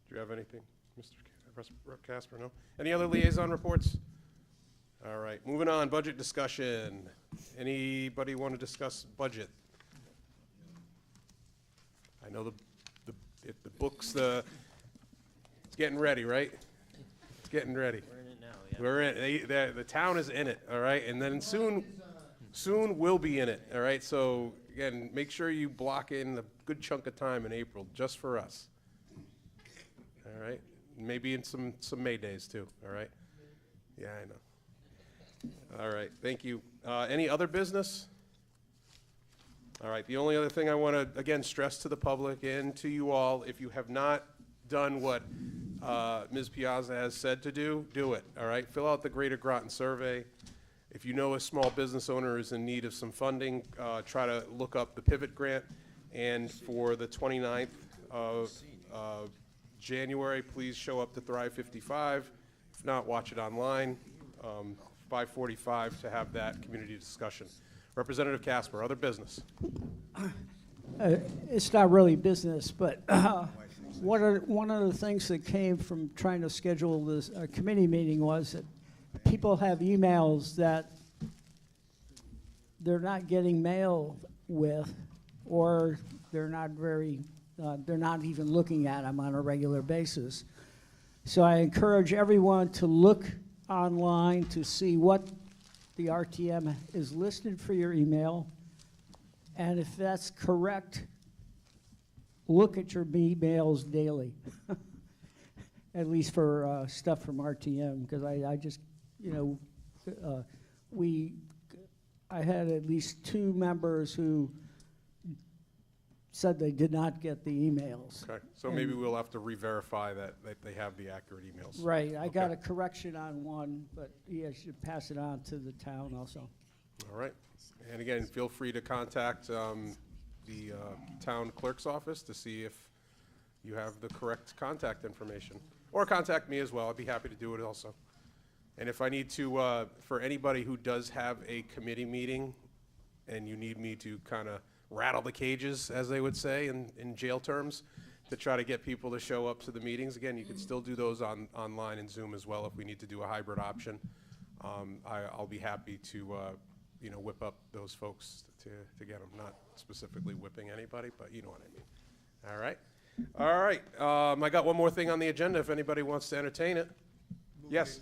Do you have anything, Mr. Casper? No? Any other liaison reports? All right, moving on, budget discussion. Anybody want to discuss budget? I know the books, it's getting ready, right? It's getting ready. We're in it now, yeah. We're in, the town is in it, all right? And then soon, soon we'll be in it, all right? So, again, make sure you block in a good chunk of time in April, just for us. All right? Maybe in some May days, too, all right? Yeah, I know. All right, thank you. Any other business? All right, the only other thing I want to, again, stress to the public and to you all, if you have not done what Ms. Piazza has said to do, do it, all right? Fill out the Greater Groton survey. If you know a small business owner is in need of some funding, try to look up the Pivot Grant. And for the 29th of January, please show up to Thrive 55. If not, watch it online, 5:45 to have that community discussion. Representative Casper, other business. It's not really business, but one of the things that came from trying to schedule this committee meeting was that people have emails that they're not getting mail with, or they're not even looking at them on a regular basis. So I encourage everyone to look online to see what the RTM is listed for your email. And if that's correct, look at your emails daily, at least for stuff from RTM, because I just, I had at least 2 members who said they did not get the emails. Okay, so maybe we'll have to re-verify that they have the accurate emails. Right, I got Okay. a correction on one, but yeah, I should pass it on to the town also. All right. And again, feel free to contact the town clerk's office to see if you have the correct contact information. Or contact me as well. I'd be happy to do it also. And if I need to, for anybody who does have a committee meeting and you need me to kind of rattle the cages, as they would say in jail terms, to try to get people to show up to the meetings, again, you can still do those online and Zoom as well if we need to do a hybrid option. I'll be happy to whip up those folks to get them. Not specifically whipping anybody, but you know what I mean. All right. All right. I got one more thing on the agenda if anybody wants to entertain it. Yes.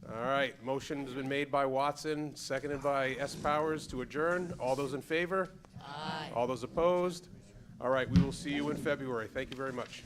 All right. Motion has been made by Watson, seconded by S. Powers to adjourn. All those in favor? Aye. All those opposed? All right. We will see you in February. Thank you very much.